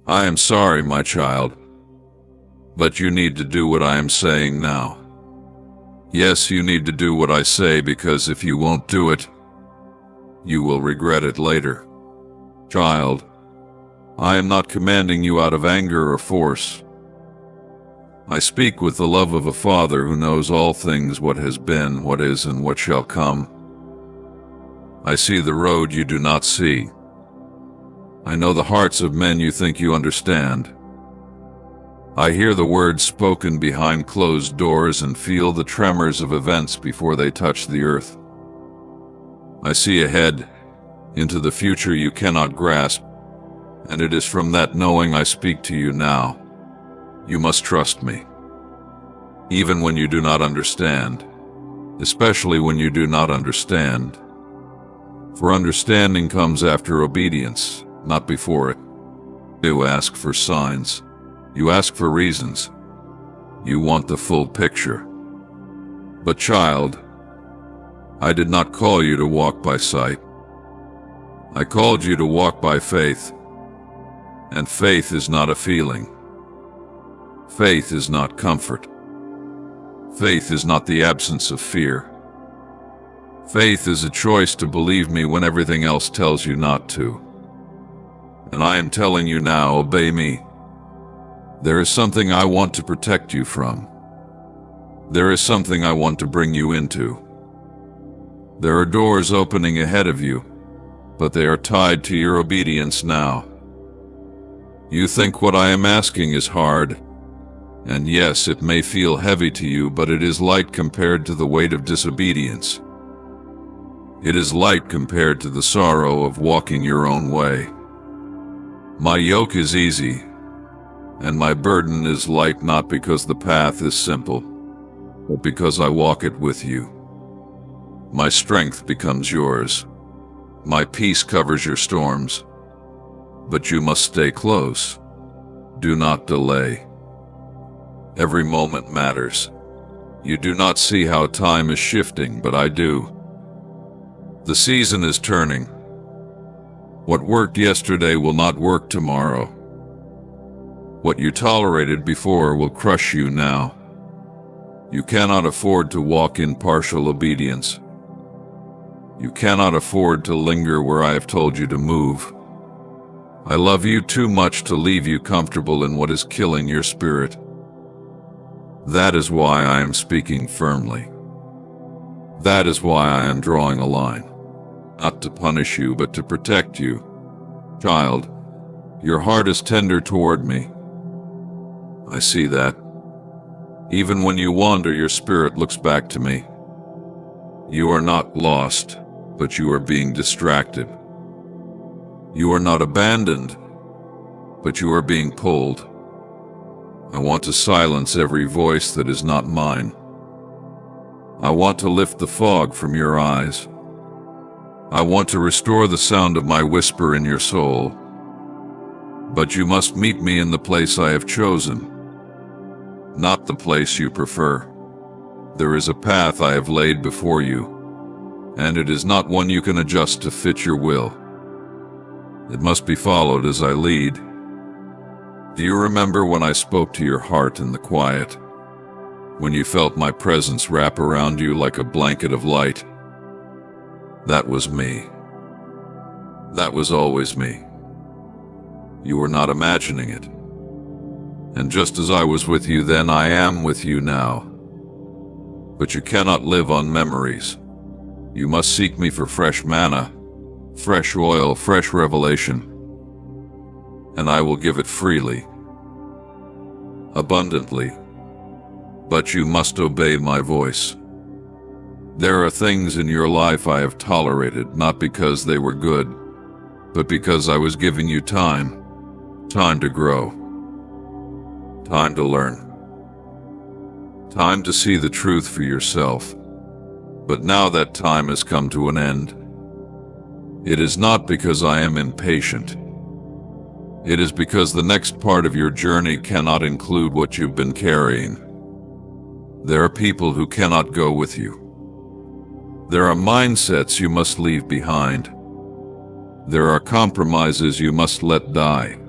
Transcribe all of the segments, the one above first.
I am sorry, my child, but you need to do what I am saying now. Yes, you need to do what I say, because if you won't do it, you will regret it later. Child, I am not commanding you out of anger or force. I speak with the love of a father who knows all things, what has been, what is, and what shall come. I see the road you do not see. I know the hearts of men you think you understand. I hear the words spoken behind closed doors and feel the tremors of events before they touch the earth. I see ahead into the future you cannot grasp, and it is from that knowing I speak to you now. You must trust me, even when you do not understand, especially when you do not understand. For understanding comes after obedience, not before it. You ask for signs. You ask for reasons. You want the full picture. But child, I did not call you to walk by sight. I called you to walk by faith. And faith is not a feeling. Faith is not comfort. Faith is not the absence of fear. Faith is a choice to believe me when everything else tells you not to. And I am telling you now, obey me. There is something I want to protect you from. There is something I want to bring you into. There are doors opening ahead of you, but they are tied to your obedience now. You think what I am asking is hard, and yes, it may feel heavy to you, but it is light compared to the weight of disobedience. It is light compared to the sorrow of walking your own way. My yoke is easy, and my burden is light, not because the path is simple, but because I walk it with you. My strength becomes yours. My peace covers your storms. But you must stay close. Do not delay. Every moment matters. You do not see how time is shifting, but I do. The season is turning. What worked yesterday will not work tomorrow. What you tolerated before will crush you now. You cannot afford to walk in partial obedience. You cannot afford to linger where I have told you to move. I love you too much to leave you comfortable in what is killing your spirit. That is why I am speaking firmly. That is why I am drawing a line. Not to punish you, but to protect you. Child, your heart is tender toward me. I see that. Even when you wander, your spirit looks back to me. You are not lost, but you are being distracted. You are not abandoned, but you are being pulled. I want to silence every voice that is not mine. I want to lift the fog from your eyes. I want to restore the sound of my whisper in your soul. But you must meet me in the place I have chosen, not the place you prefer. There is a path I have laid before you, and it is not one you can adjust to fit your will. It must be followed as I lead. Do you remember when I spoke to your heart in the quiet? When you felt my presence wrap around you like a blanket of light? That was me. That was always me. You were not imagining it. And just as I was with you then, I am with you now. But you cannot live on memories. You must seek me for fresh manna, fresh oil, fresh revelation, and I will give it freely, abundantly. But you must obey my voice. There are things in your life I have tolerated, not because they were good, but because I was giving you time to grow, time to learn, time to see the truth for yourself. But now that time has come to an end. It is not because I am impatient. It is because the next part of your journey cannot include what you've been carrying. There are people who cannot go with you. There are mindsets you must leave behind. There are compromises you must let die.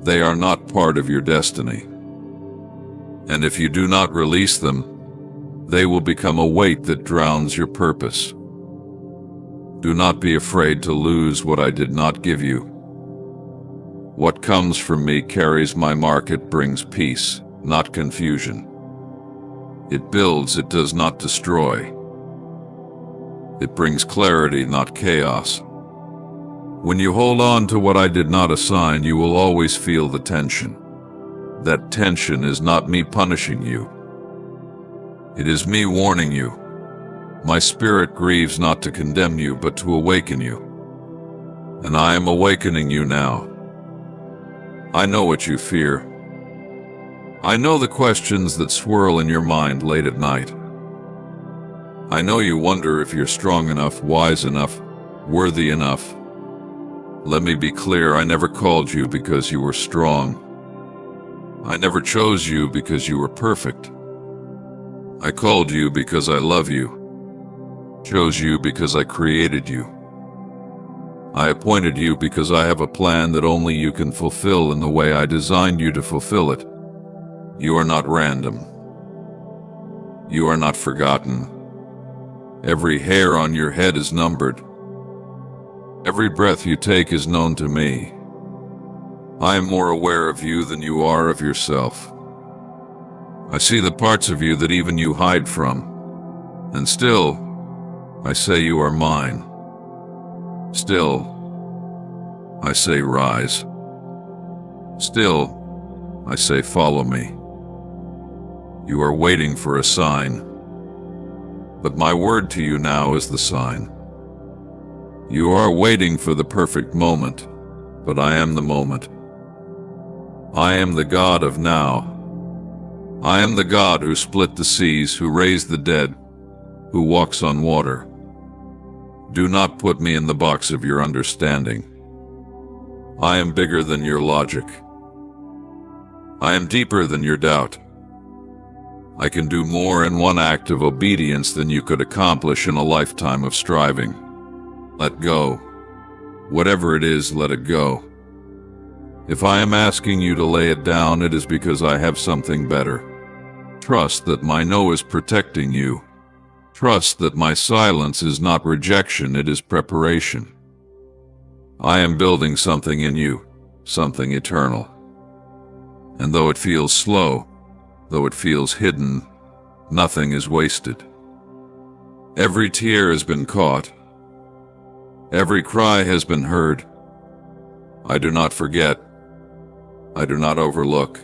They are not part of your destiny. And if you do not release them, they will become a weight that drowns your purpose. Do not be afraid to lose what I did not give you. What comes from me carries my mark. It brings peace, not confusion. It builds, it does not destroy. It brings clarity, not chaos. When you hold on to what I did not assign, you will always feel the tension. That tension is not me punishing you. It is me warning you. My spirit grieves not to condemn you, but to awaken you. And I am awakening you now. I know what you fear. I know the questions that swirl in your mind late at night. I know you wonder if you're strong enough, wise enough, worthy enough. Let me be clear, I never called you because you were strong. I never chose you because you were perfect. I called you because I love you. Chose you because I created you. I appointed you because I have a plan that only you can fulfill in the way I designed you to fulfill it. You are not random. You are not forgotten. Every hair on your head is numbered. Every breath you take is known to me. I am more aware of you than you are of yourself. I see the parts of you that even you hide from. And still, I say you are mine. Still, I say rise. Still, I say follow me. You are waiting for a sign. But my word to you now is the sign. You are waiting for the perfect moment, but I am the moment. I am the God of now. I am the God who split the seas, who raised the dead, who walks on water. Do not put me in the box of your understanding. I am bigger than your logic. I am deeper than your doubt. I can do more in one act of obedience than you could accomplish in a lifetime of striving. Let go. Whatever it is, let it go. If I am asking you to lay it down, it is because I have something better. Trust that my no is protecting you. Trust that my silence is not rejection, it is preparation. I am building something in you, something eternal. And though it feels slow, though it feels hidden, nothing is wasted. Every tear has been caught. Every cry has been heard. I do not forget. I do not overlook.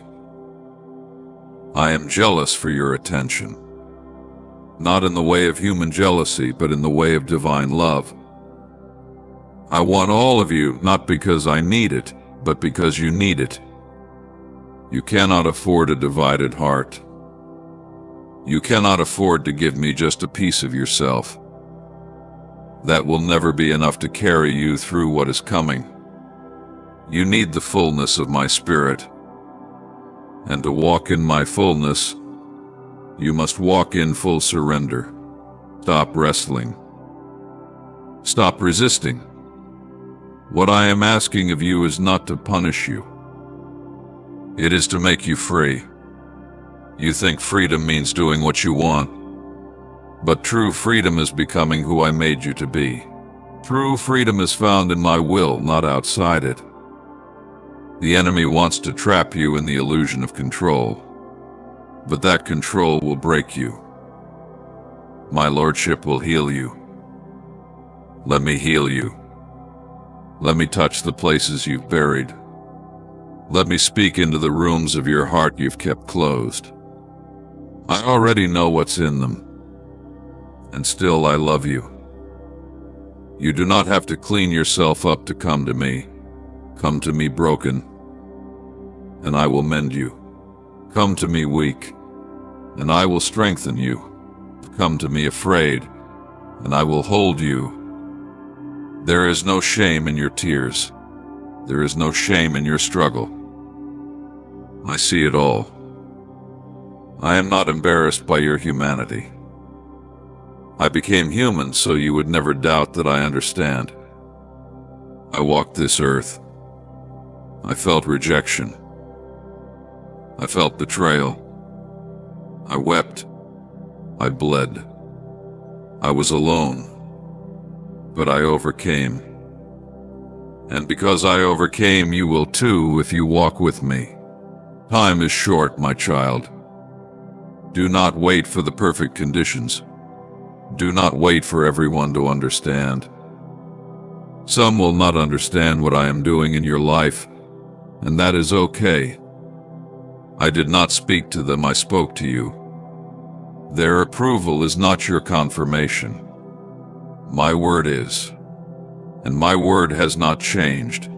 I am jealous for your attention. Not in the way of human jealousy, but in the way of divine love. I want all of you, not because I need it, but because you need it. You cannot afford a divided heart. You cannot afford to give me just a piece of yourself. That will never be enough to carry you through what is coming. You need the fullness of my spirit. And to walk in my fullness, you must walk in full surrender. Stop wrestling. Stop resisting. What I am asking of you is not to punish you. It is to make you free. You think freedom means doing what you want. But true freedom is becoming who I made you to be. True freedom is found in my will, not outside it. The enemy wants to trap you in the illusion of control. But that control will break you. My lordship will heal you. Let me heal you. Let me touch the places you've buried. Let me speak into the rooms of your heart you've kept closed. I already know what's in them. And still I love you. You do not have to clean yourself up to come to me. Come to me broken, and I will mend you. Come to me weak, and I will strengthen you. Come to me afraid, and I will hold you. There is no shame in your tears. There is no shame in your struggle. I see it all. I am not embarrassed by your humanity. I became human so you would never doubt that I understand. I walked this earth. I felt rejection. I felt betrayal. I wept. I bled. I was alone. But I overcame. And because I overcame, you will too if you walk with me. Time is short, my child. Do not wait for the perfect conditions. Do not wait for everyone to understand. Some will not understand what I am doing in your life, and that is okay. I did not speak to them, I spoke to you. Their approval is not your confirmation. My word is, and my word has not changed.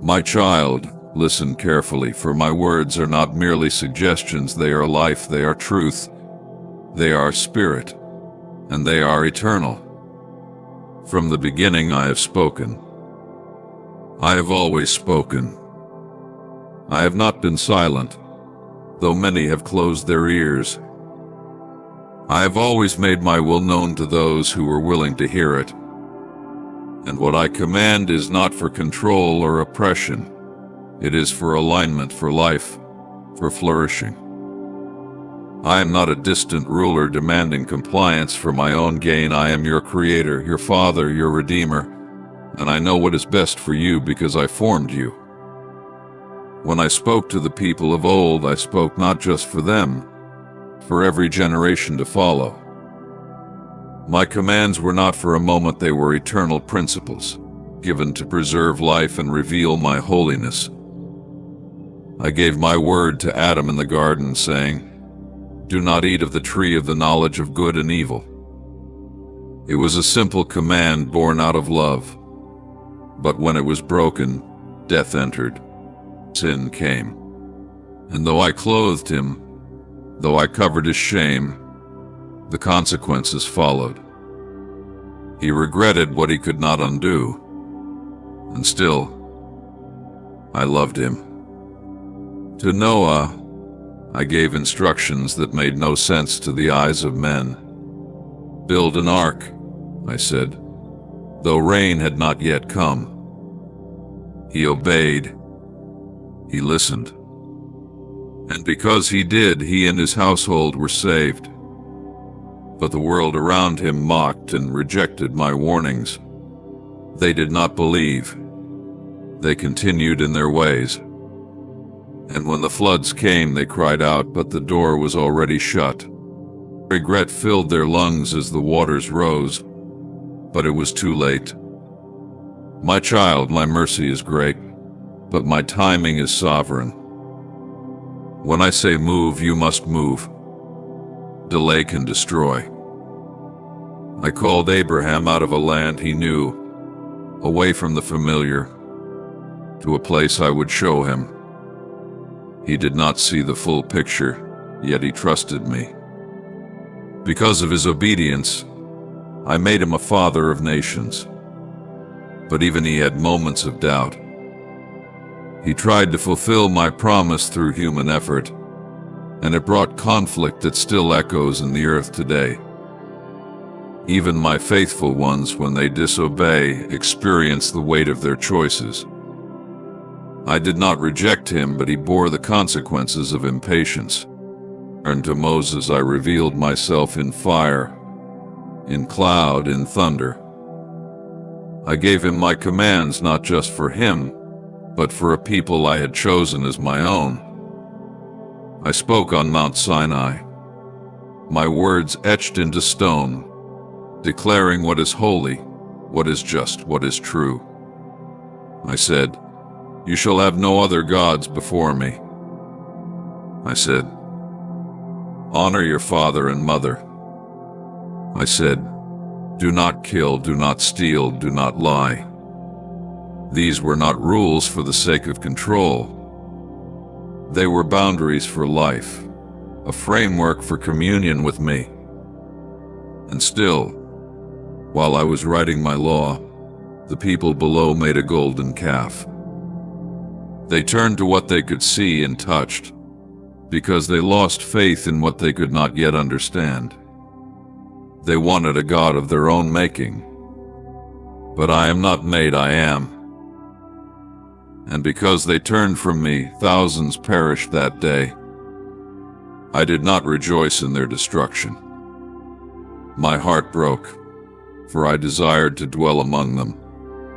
My child, listen carefully, for my words are not merely suggestions, they are life, they are truth, they are spirit, and they are eternal. From the beginning I have spoken. I have always spoken. I have not been silent, though many have closed their ears. I have always made my will known to those who were willing to hear it. And what I command is not for control or oppression. It is for alignment, for life, for flourishing. I am not a distant ruler demanding compliance for my own gain. I am your creator, your father, your redeemer, and I know what is best for you because I formed you. When I spoke to the people of old, I spoke not just for them, for every generation to follow. My commands were not for a moment, they were eternal principles, given to preserve life and reveal my holiness. I gave my word to Adam in the garden, saying, "Do not eat of the tree of the knowledge of good and evil." It was a simple command born out of love. But when it was broken, death entered. Sin came. And though I clothed him, though I covered his shame, the consequences followed. He regretted what he could not undo. And still, I loved him. To Noah, I gave instructions that made no sense to the eyes of men. "Build an ark," I said, though rain had not yet come. He obeyed. He listened. And because he did, he and his household were saved. But the world around him mocked and rejected my warnings. They did not believe. They continued in their ways. And when the floods came, they cried out, but the door was already shut. Regret filled their lungs as the waters rose, but it was too late. My child, my mercy is great, but my timing is sovereign. When I say move, you must move. Delay can destroy. I called Abraham out of a land he knew, away from the familiar, to a place I would show him. He did not see the full picture, yet he trusted me. Because of his obedience, I made him a father of nations. But even he had moments of doubt. He tried to fulfill my promise through human effort, and it brought conflict that still echoes in the earth today. Even my faithful ones, when they disobey, experience the weight of their choices. I did not reject him, but he bore the consequences of impatience. And to Moses I revealed myself in fire, in cloud, in thunder. I gave him my commands not just for him, but for a people I had chosen as my own. I spoke on Mount Sinai, my words etched into stone, declaring what is holy, what is just, what is true. I said, "You shall have no other gods before me." I said, "Honor your father and mother." I said, "Do not kill, do not steal, do not lie." These were not rules for the sake of control. They were boundaries for life, a framework for communion with me. And still, while I was writing my law, the people below made a golden calf. They turned to what they could see and touched, because they lost faith in what they could not yet understand. They wanted a god of their own making. But I am not made, I am. And because they turned from me, thousands perished that day. I did not rejoice in their destruction. My heart broke, for I desired to dwell among them,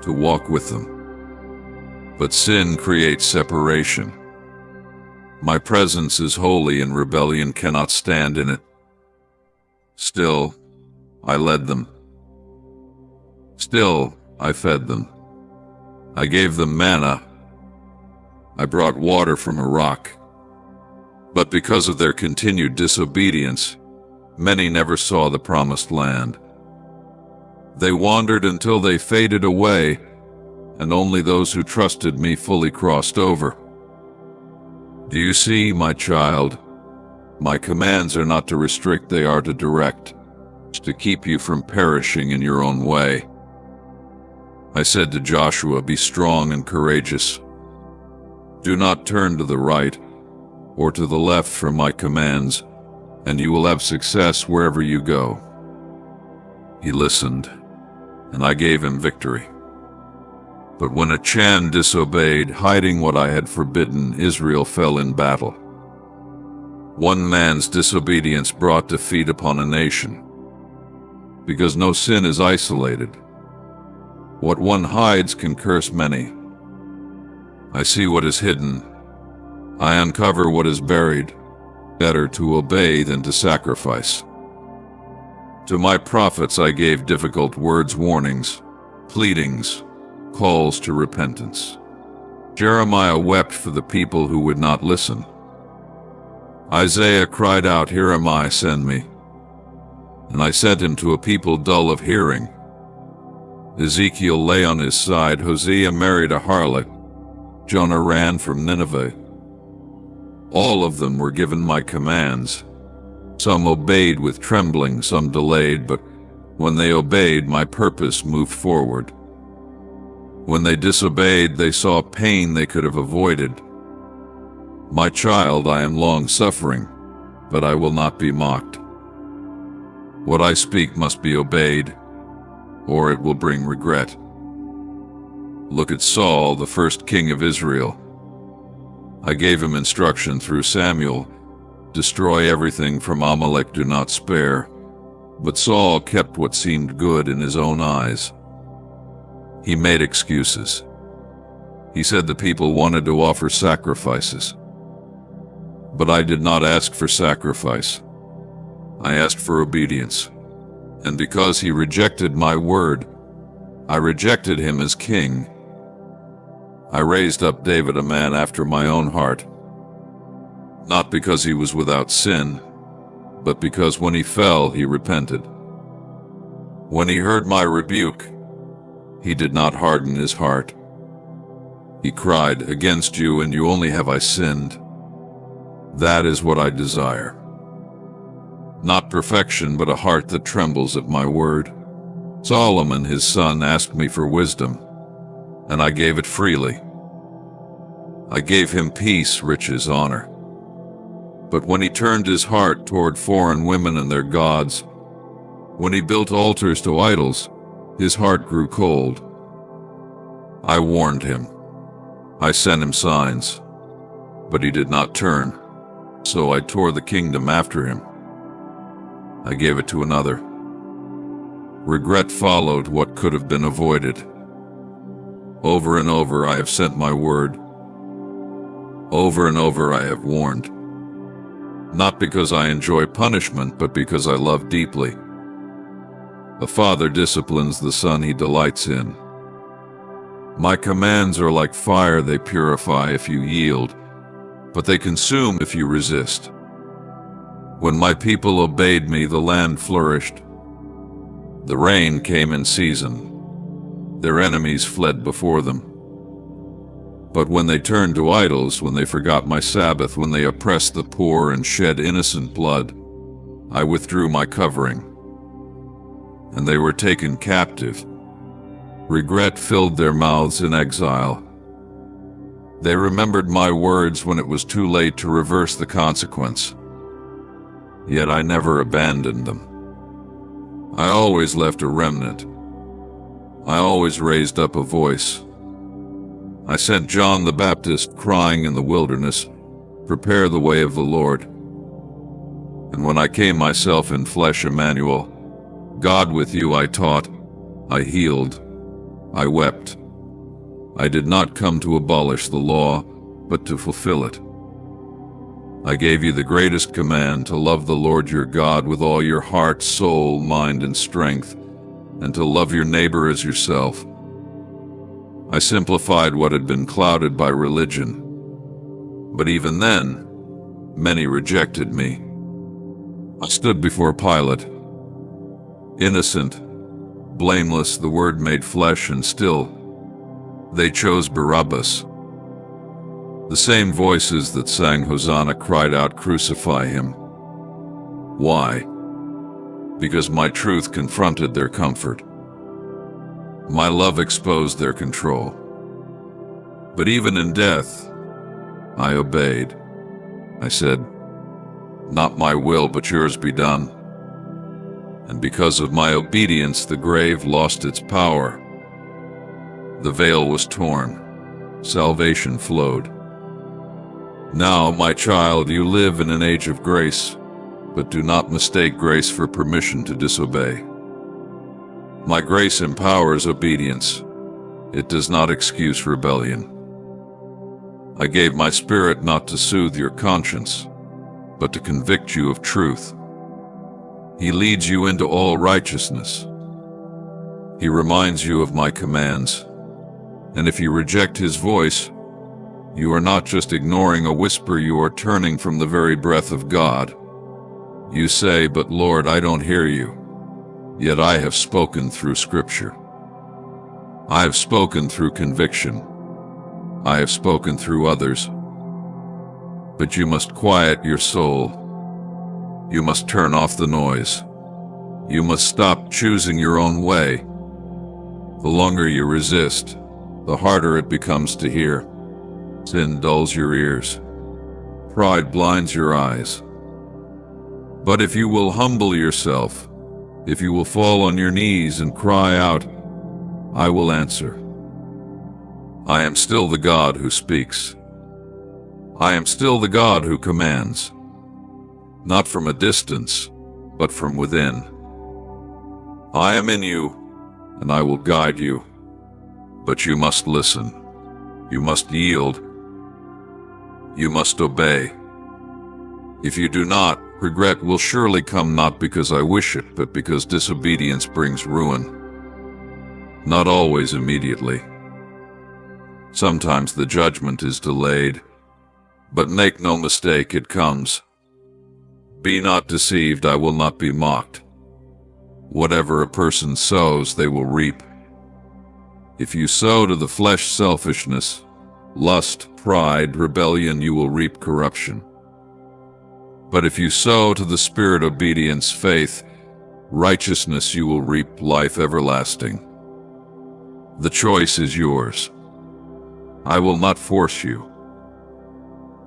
to walk with them. But sin creates separation. My presence is holy, and rebellion cannot stand in it. Still, I led them. Still, I fed them. I gave them manna. I brought water from a rock. But because of their continued disobedience, many never saw the promised land. They wandered until they faded away, and only those who trusted me fully crossed over. Do you see, my child? My commands are not to restrict, they are to direct, to keep you from perishing in your own way. I said to Joshua, be strong and courageous. Do not turn to the right or to the left from my commands, and you will have success wherever you go. He listened, and I gave him victory. But when Achan disobeyed, hiding what I had forbidden, Israel fell in battle. One man's disobedience brought defeat upon a nation, because no sin is isolated. What one hides can curse many. I see what is hidden. I uncover what is buried. Better to obey than to sacrifice. To my prophets I gave difficult words, warnings, pleadings, calls to repentance. Jeremiah wept for the people who would not listen. Isaiah cried out, here am I, send me. And I sent him to a people dull of hearing. Ezekiel lay on his side. Hosea married a harlot. Jonah ran from Nineveh. All of them were given my commands. Some obeyed with trembling, some delayed, but when they obeyed, my purpose moved forward. When they disobeyed, they saw pain they could have avoided. My child, I am long-suffering, but I will not be mocked. What I speak must be obeyed, or it will bring regret. Look at Saul, the first king of Israel. I gave him instruction through Samuel, destroy everything from Amalek, do not spare. But Saul kept what seemed good in his own eyes. He made excuses. He said the people wanted to offer sacrifices. But I did not ask for sacrifice. I asked for obedience. And because he rejected my word, I rejected him as king. I raised up David, a man after my own heart, not because he was without sin, but because when he fell, he repented. When he heard my rebuke, he did not harden his heart. He cried, against you and you only have I sinned. That is what I desire. Not perfection, but a heart that trembles at my word. Solomon, his son, asked me for wisdom, and I gave it freely. I gave him peace, riches, honor. But when he turned his heart toward foreign women and their gods, when he built altars to idols, his heart grew cold. I warned him. I sent him signs, but he did not turn. So I tore the kingdom after him. I gave it to another. Regret followed what could have been avoided. Over and over I have sent my word. Over and over I have warned. Not because I enjoy punishment, but because I love deeply. A father disciplines the son he delights in. My commands are like fire, they purify if you yield, but they consume if you resist. When my people obeyed me, the land flourished. The rain came in season. Their enemies fled before them. But when they turned to idols, when they forgot my Sabbath, when they oppressed the poor and shed innocent blood, I withdrew my covering, and they were taken captive. Regret filled their mouths in exile. They remembered my words when it was too late to reverse the consequence. Yet I never abandoned them. I always left a remnant. I always raised up a voice. I sent John the Baptist crying in the wilderness, "Prepare the way of the Lord." And when I came myself in flesh, Emmanuel, God with you, I taught, I healed, I wept. I did not come to abolish the law, but to fulfill it. I gave you the greatest command, to love the Lord your God with all your heart, soul, mind, and strength, and to love your neighbor as yourself. I simplified what had been clouded by religion. But even then, many rejected me. I stood before Pilate, innocent, blameless, the Word made flesh, and still they chose Barabbas. The same voices that sang Hosanna cried out, "Crucify him." Why? Because my truth confronted their comfort. My love exposed their control. But even in death, I obeyed. I said, "Not my will, but yours be done." And because of my obedience, the grave lost its power. The veil was torn. Salvation flowed. Now, my child, you live in an age of grace, but do not mistake grace for permission to disobey. My grace empowers obedience. It does not excuse rebellion. I gave my Spirit not to soothe your conscience, but to convict you of truth. He leads you into all righteousness. He reminds you of my commands. And if you reject his voice, you are not just ignoring a whisper, you are turning from the very breath of God. You say, "But Lord, I don't hear you." Yet I have spoken through Scripture. I have spoken through conviction. I have spoken through others. But you must quiet your soul. You must turn off the noise. You must stop choosing your own way. The longer you resist, the harder it becomes to hear. Sin dulls your ears. Pride blinds your eyes. But if you will humble yourself, if you will fall on your knees and cry out, I will answer. I am still the God who speaks. I am still the God who commands. Not from a distance, but from within. I am in you, and I will guide you. But you must listen. You must yield. You must obey. If you do not, regret will surely come, not because I wish it, but because disobedience brings ruin. Not always immediately. Sometimes the judgment is delayed, but make no mistake, it comes. Be not deceived, I will not be mocked. Whatever a person sows, they will reap. If you sow to the flesh selfishness, lust, pride, rebellion, you will reap corruption. But if you sow to the Spirit obedience, faith, righteousness, you will reap life everlasting. The choice is yours. I will not force you,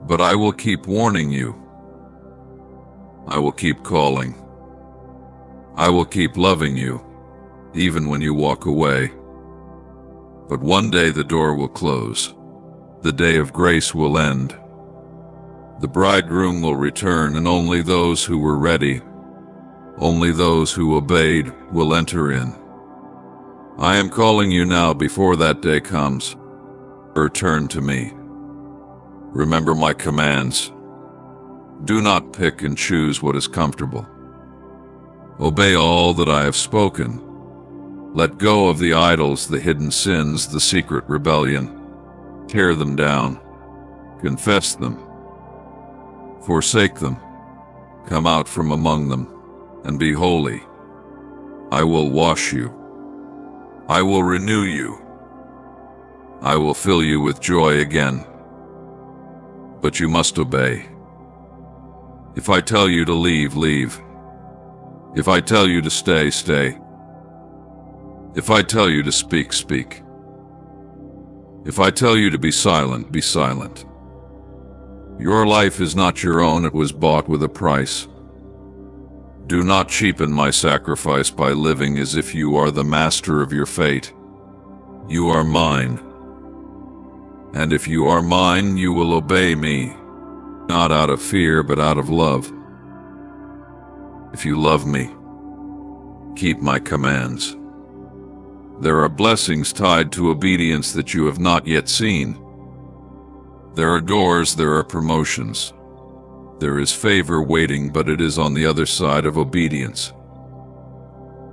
but I will keep warning you. I will keep calling. I will keep loving you, even when you walk away. But one day the door will close. The day of grace will end. The bridegroom will return, and only those who were ready, only those who obeyed, will enter in. I am calling you now before that day comes. Return to me. Remember my commands. Do not pick and choose what is comfortable. Obey all that I have spoken. Let go of the idols, the hidden sins, the secret rebellion. Tear them down. Confess them. Forsake them. Come out from among them, and be holy. I will wash you. I will renew you. I will fill you with joy again. But you must obey. If I tell you to leave, leave. If I tell you to stay, stay. If I tell you to speak, speak. If I tell you to be silent, be silent. Your life is not your own, it was bought with a price. Do not cheapen my sacrifice by living as if you are the master of your fate. You are mine. And if you are mine, you will obey me, not out of fear, but out of love. If you love me, keep my commands. There are blessings tied to obedience that you have not yet seen. There are doors, there are promotions. There is favor waiting, but it is on the other side of obedience.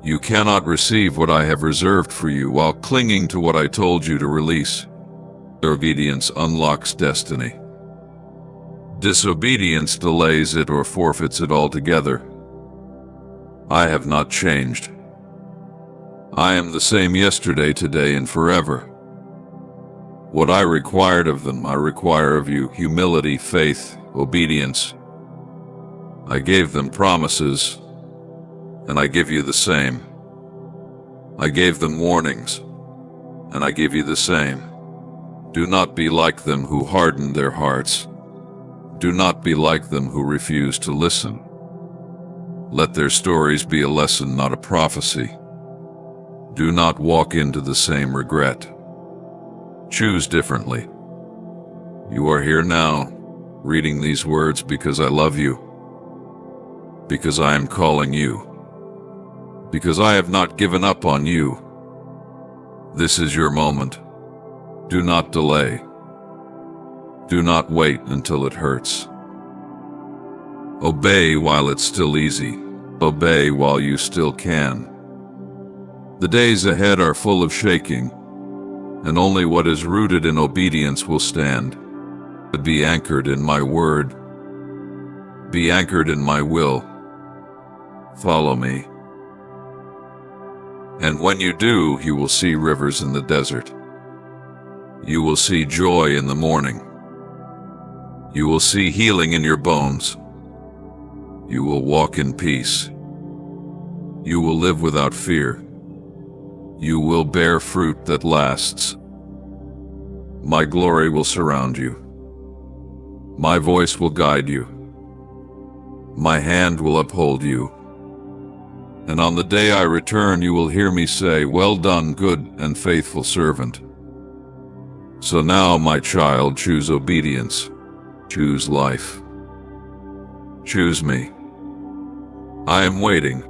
You cannot receive what I have reserved for you while clinging to what I told you to release. Obedience unlocks destiny. Disobedience delays it or forfeits it altogether. I have not changed. I am the same yesterday, today, and forever. What I required of them, I require of you: humility, faith, obedience. I gave them promises, and I give you the same. I gave them warnings, and I give you the same. Do not be like them who hardened their hearts. Do not be like them who refuse to listen. Let their stories be a lesson, not a prophecy. Do not walk into the same regret. Choose differently. You are here now, reading these words because I love you, because I am calling you, because I have not given up on you. This is your moment. Do not delay. Do not wait until it hurts. Obey while it's still easy. Obey while you still can. The days ahead are full of shaking, and only what is rooted in obedience will stand. But be anchored in my word. Be anchored in my will. Follow me. And when you do, you will see rivers in the desert. You will see joy in the morning. You will see healing in your bones. You will walk in peace. You will live without fear. You will bear fruit that lasts. My glory will surround you. My voice will guide you. My hand will uphold you. And on the day I return, you will hear me say, "Well done, good and faithful servant." So now, my child, choose obedience. Choose life. Choose me. I am waiting.